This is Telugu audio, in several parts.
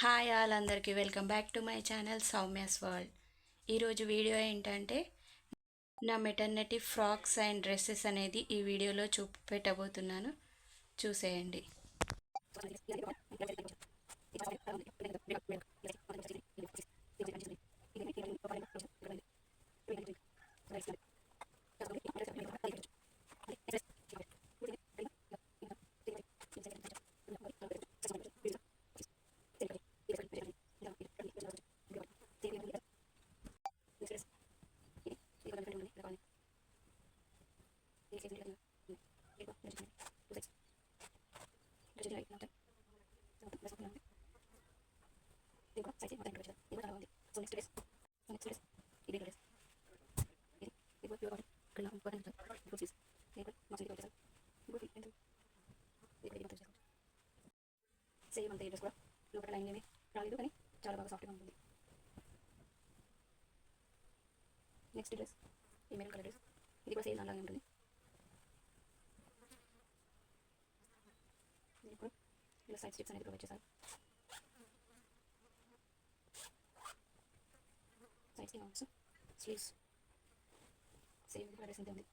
హాయ్ ఆల్ అందరికీ welcome back to my channel Soumya's world. ఈరోజు వీడియో ఏంటంటే నా మెటర్నిటీ ఫ్రాక్స్ అండ్ డ్రెస్సెస్ అనేది ఈ వీడియోలో చూపెట్టబోతున్నాను, చూసేయండి. సేమ్ అంతే, ఈ డ్రెస్ కూడా లోపల లైన్ ఏమీ రాలేదు కానీ చాలా బాగా సాఫ్ట్గా ఉంటుంది. నెక్స్ట్ డ్రెస్ ఈ మెరూన్ కలర్ డ్రెస్, ఇది కూడా సేమ్ అలాగే ఉంటుంది. ఇది కూడా ఇలా సైడ్ స్టిప్స్ అనేది ప్రొవైడ్ చేశారు. సైడ్స్ నోట్స్ స్లీవ్స్ సేమ్ కూడా డ్రెస్ అంతే ఉంది.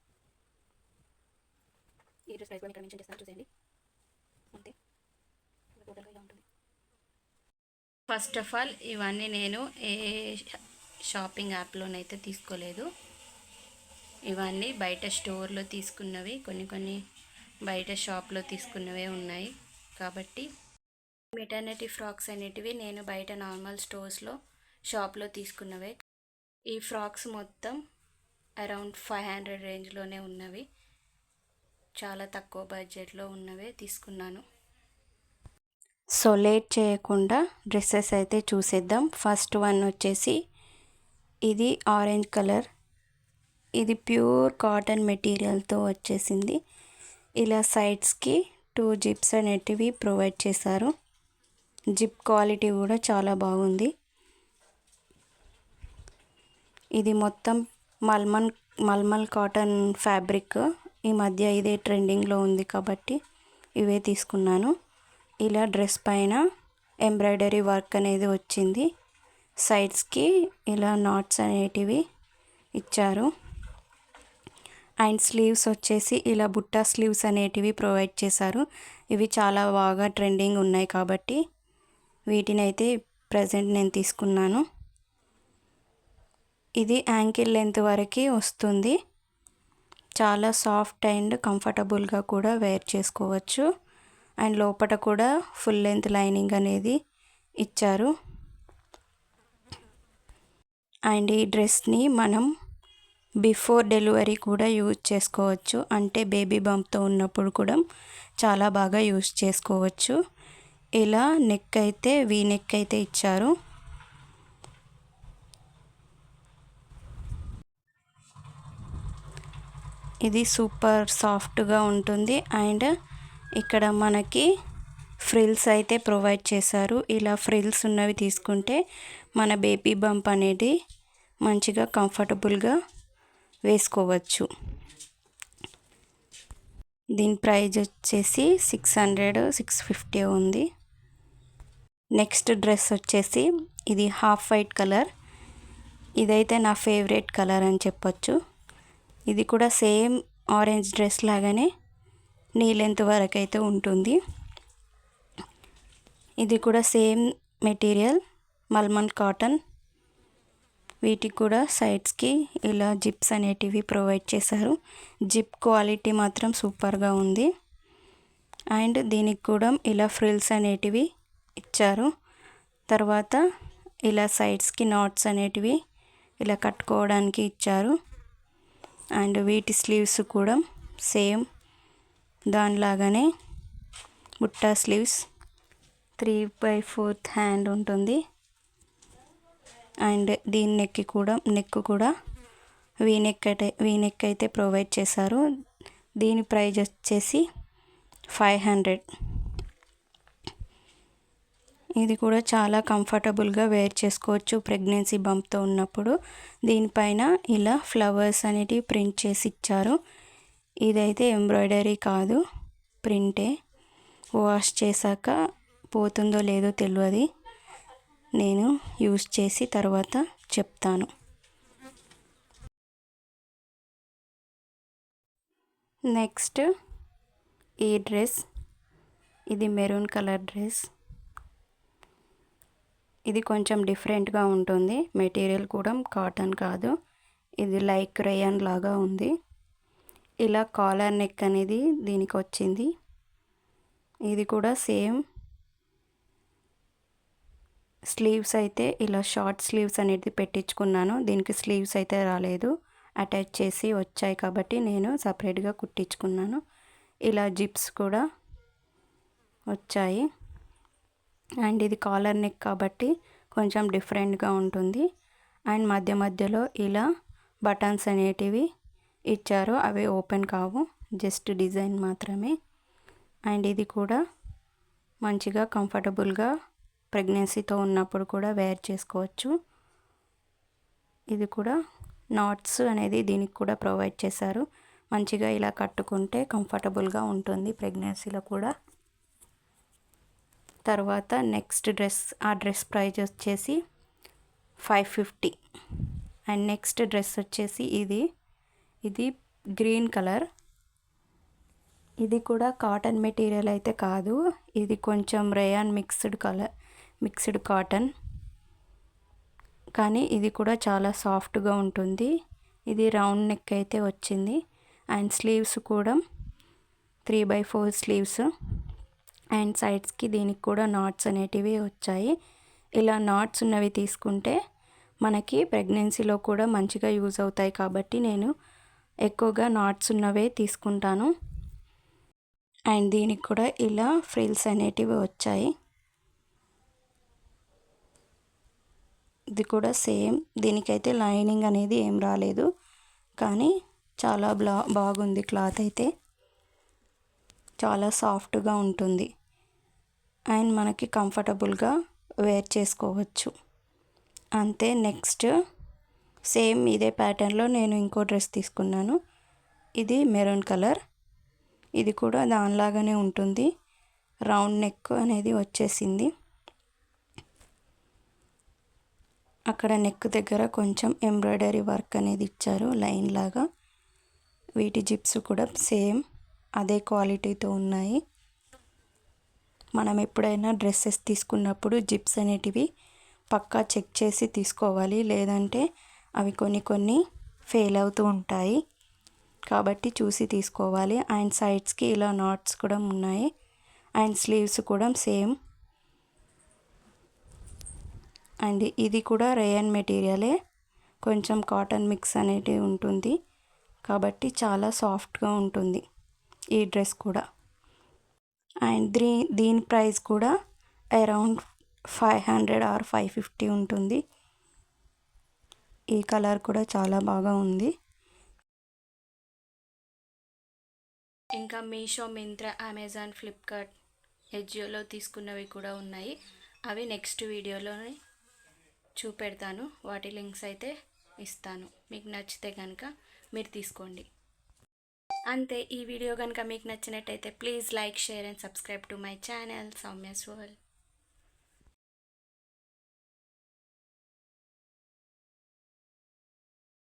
ఈ డ్రెస్ ప్రైస్ కూడా ఇక్కడ మెన్షన్ చేస్తాను, చూసేయండి. అంతే టోటల్గా ఇలా ఉంటుంది. ఫస్ట్ ఆఫ్ ఆల్ ఇవన్నీ నేను ఏ షాపింగ్ యాప్లోనైతే తీసుకోలేదు. ఇవన్నీ బయట స్టోర్లో తీసుకున్నవి, కొన్ని బయట షాప్లో తీసుకున్నవే ఉన్నాయి. కాబట్టి మెటర్నిటీ ఫ్రాక్స్ అనేటివి నేను బయట నార్మల్ స్టోర్స్లో షాప్లో తీసుకున్నవే. ఈ ఫ్రాక్స్ మొత్తం అరౌండ్ 500 రేంజ్లోనే ఉన్నవి, చాలా తక్కువ బడ్జెట్లో ఉన్నవే తీసుకున్నాను. సో లేట్ చేయకుండా డ్రెస్సెస్ అయితే చూసేద్దాం. ఫస్ట్ వన్ వచ్చేసి ఇది ఆరెంజ్ కలర్, ఇది ప్యూర్ కాటన్ మెటీరియల్తో వచ్చేసింది. ఇలా సైడ్స్కి 2 జిప్స్ అనేటివి ప్రొవైడ్ చేశారు. జిప్ క్వాలిటీ కూడా చాలా బాగుంది. ఇది మొత్తం మల్మల్ కాటన్ ఫ్యాబ్రిక్. ఈ మధ్య ఇదే ట్రెండింగ్లో ఉంది కాబట్టి ఇవే తీసుకున్నాను. ఇలా డ్రెస్ పైన ఎంబ్రాయిడరీ వర్క్ అనేది వచ్చింది. సైడ్స్కి ఇలా నాట్స్ అనేటివి ఇచ్చారు. అండ్ స్లీవ్స్ వచ్చేసి ఇలా బుట్టా స్లీవ్స్ అనేటివి ప్రొవైడ్ చేశారు. ఇవి చాలా బాగా ట్రెండింగ్ ఉన్నాయి కాబట్టి వీటిని అయితే ప్రజెంట్ నేను తీసుకున్నాను. ఇది యాంకిల్ లెంత్ వరకు వస్తుంది. చాలా సాఫ్ట్ అండ్ కంఫర్టబుల్గా కూడా వేర్ చేసుకోవచ్చు. అండ్ లోపల కూడా ఫుల్ లెంత్ లైనింగ్ అనేది ఇచ్చారు. అండ్ ఈ డ్రెస్ని మనం బిఫోర్ డెలివరీ కూడా యూజ్ చేసుకోవచ్చు. అంటే బేబీ బంప్తో ఉన్నప్పుడు కూడా చాలా బాగా యూజ్ చేసుకోవచ్చు. ఇలా నెక్ అయితే వీ నెక్ అయితే ఇచ్చారు. ఇది సూపర్ సాఫ్ట్గా ఉంటుంది. అండ్ ఇక్కడ మనకి ఫ్రిల్స్ అయితే ప్రొవైడ్ చేశారు. ఇలా ఫ్రిల్స్ ఉన్నవి తీసుకుంటే మన బేబీ బంప్ అనేది మంచిగా కంఫర్టబుల్గా వేసుకోవచ్చు. దీని ప్రైస్ వచ్చేసి 650 ఉంది. నెక్స్ట్ డ్రెస్ వచ్చేసి ఇది హాఫ్ వైట్ కలర్. ఇదైతే నా ఫేవరెట్ కలర్ అని చెప్పొచ్చు. ఇది కూడా సేమ్ ఆరెంజ్ డ్రెస్ లాగానే నీ లెంత్ వరకు అయితే ఉంటుంది. ఇది కూడా సేమ్ మెటీరియల్ మల్మల్ కాటన్. వీటికి కూడా సైడ్స్కి ఇలా జిప్స్ అనేటివి ప్రొవైడ్ చేశారు. జిప్ క్వాలిటీ మాత్రం సూపర్గా ఉంది. అండ్ దీనికి కూడా ఇలా ఫ్రిల్స్ అనేటివి ఇచ్చారు. తర్వాత ఇలా సైడ్స్కి నాట్స్ అనేటివి ఇలా కట్టుకోవడానికి ఇచ్చారు. అండ్ వీటి స్లీవ్స్ కూడా సేమ్ దానిలాగానే బుట్టా స్లీవ్స్ 3/4 హ్యాండ్ ఉంటుంది. అండ్ దీని నెక్ కూడా వీ నెక్ అయితే ప్రొవైడ్ చేశారు. దీని ప్రైస్ వచ్చేసి 500. ఇది కూడా చాలా కంఫర్టబుల్గా వేర్ చేసుకోవచ్చు ప్రెగ్నెన్సీ బంప్తో ఉన్నప్పుడు. దీనిపైన ఇలా ఫ్లవర్స్ అనేటివి ప్రింట్ చేసి ఇచ్చారు. ఇదైతే ఎంబ్రాయిడరీ కాదు, ప్రింటే. వాష్ చేశాక పోతుందో లేదో తెలియదు. నేను యూస్ చేసి తర్వాత చెప్తాను. నెక్స్ట్ ఈ డ్రెస్, ఇది మెరూన్ కలర్ డ్రెస్. ఇది కొంచెం డిఫరెంట్గా ఉంటుంది. మెటీరియల్ కూడా కాటన్ కాదు, ఇది లైక్ రేయన్ లాగా ఉంది. ఇలా కాలర్ నెక్ అనేది దీనికి వచ్చింది. ఇది కూడా సేమ్ స్లీవ్స్ అయితే ఇలా షార్ట్ స్లీవ్స్ అనేది పెట్టించుకున్నాను. దీనికి స్లీవ్స్ అయితే రాలేదు, అటాచ్ చేసి వచ్చాయి కాబట్టి నేను సపరేట్గా కుట్టించుకున్నాను. ఇలా జిప్స్ కూడా వచ్చాయి. అండ్ ఇది కాలర్ నెక్ కాబట్టి కొంచెం డిఫరెంట్గా ఉంటుంది. అండ్ మధ్య మధ్యలో ఇలా బటన్స్ అనేటివి ఇచ్చారు, అవి ఓపెన్ కావు, జస్ట్ డిజైన్ మాత్రమే. అండ్ ఇది కూడా మంచిగా కంఫర్టబుల్గా ప్రెగ్నెన్సీతో ఉన్నప్పుడు కూడా వేర్ చేసుకోవచ్చు. ఇది కూడా నాట్స్ అనేది దీనికి కూడా ప్రొవైడ్ చేశారు. మంచిగా ఇలా కట్టుకుంటే కంఫర్టబుల్గా ఉంటుంది ప్రెగ్నెన్సీలో కూడా. తర్వాత నెక్స్ట్ డ్రెస్, ఆ డ్రెస్ ప్రైస్ వచ్చేసి 550. అండ్ నెక్స్ట్ డ్రెస్ వచ్చేసి ఇది గ్రీన్ కలర్. ఇది కూడా కాటన్ మెటీరియల్ అయితే కాదు, ఇది కొంచెం రేయాన్ మిక్స్డ్ కాటన్, కానీ ఇది కూడా చాలా సాఫ్ట్గా ఉంటుంది. ఇది రౌండ్ నెక్ అయితే వచ్చింది. అండ్ స్లీవ్స్ కూడా 3/4 స్లీవ్స్. అండ్ సైడ్స్కి దీనికి కూడా నాట్స్ అనేటివి వచ్చాయి. ఇలా నాట్స్ ఉన్నవి తీసుకుంటే మనకి ప్రెగ్నెన్సీలో కూడా మంచిగా యూజ్ అవుతాయి కాబట్టి నేను ఎక్కువగా నాట్స్ ఉన్నవే తీసుకుంటాను. అండ్ దీనికి కూడా ఇలా ఫ్రిల్స్ అనేటివి వచ్చాయి. ఇది కూడా సేమ్, దీనికైతే లైనింగ్ అనేది ఏం రాలేదు, కానీ చాలా బాగుంది. క్లాత్ అయితే చాలా సాఫ్ట్గా ఉంటుంది అండ్ మనకి కంఫర్టబుల్గా వేర్ చేసుకోవచ్చు. అంతే. నెక్స్ట్ సేమ్ ఇదే ప్యాటర్న్లో నేను ఇంకో డ్రెస్ తీసుకున్నాను. ఇది మెరూన్ కలర్. ఇది కూడా దానిలాగానే ఉంటుంది, రౌండ్ నెక్ అనేది వచ్చేసింది. అక్కడ నెక్ దగ్గర కొంచెం ఎంబ్రాయిడరీ వర్క్ అనేది ఇచ్చారు లైన్ లాగా. వీటి జిప్స్ కూడా సేమ్ అదే క్వాలిటీతో ఉన్నాయి. మనం ఎప్పుడైనా డ్రెస్సెస్ తీసుకున్నప్పుడు జిప్స్ అనేటివి పక్కా చెక్ చేసి తీసుకోవాలి, లేదంటే అవి కొన్ని ఫెయిల్ అవుతూ ఉంటాయి కాబట్టి చూసి తీసుకోవాలి. అండ్ సైడ్స్కి ఇలా నాట్స్ కూడా ఉన్నాయి. అండ్ స్లీవ్స్ కూడా సేమ్. అండ్ ఇది కూడా రేయన్ మెటీరియలే, కొంచెం కాటన్ మిక్స్ అనేది ఉంటుంది కాబట్టి చాలా సాఫ్ట్గా ఉంటుంది ఈ డ్రెస్ కూడా. అండ్ దీని ప్రైస్ కూడా అరౌండ్ 500 ఆర్ 550 ఉంటుంది. ఈ కలర్ కూడా చాలా బాగా ఉంది. ఇంకా మీషో, మింత్రా, అమెజాన్, ఫ్లిప్కార్ట్, ఎజియోలో తీసుకున్నవి కూడా ఉన్నాయి. అవి నెక్స్ట్ వీడియోలోనే చూపెడతాను. వాటి లింక్స్ అయితే ఇస్తాను. మీకు నచ్చితే కనుక మీరు తీసుకోండి. అంతే. ఈ వీడియో కనుక మీకు నచ్చినట్టయితే please like, share and subscribe to my channel Soumya's world.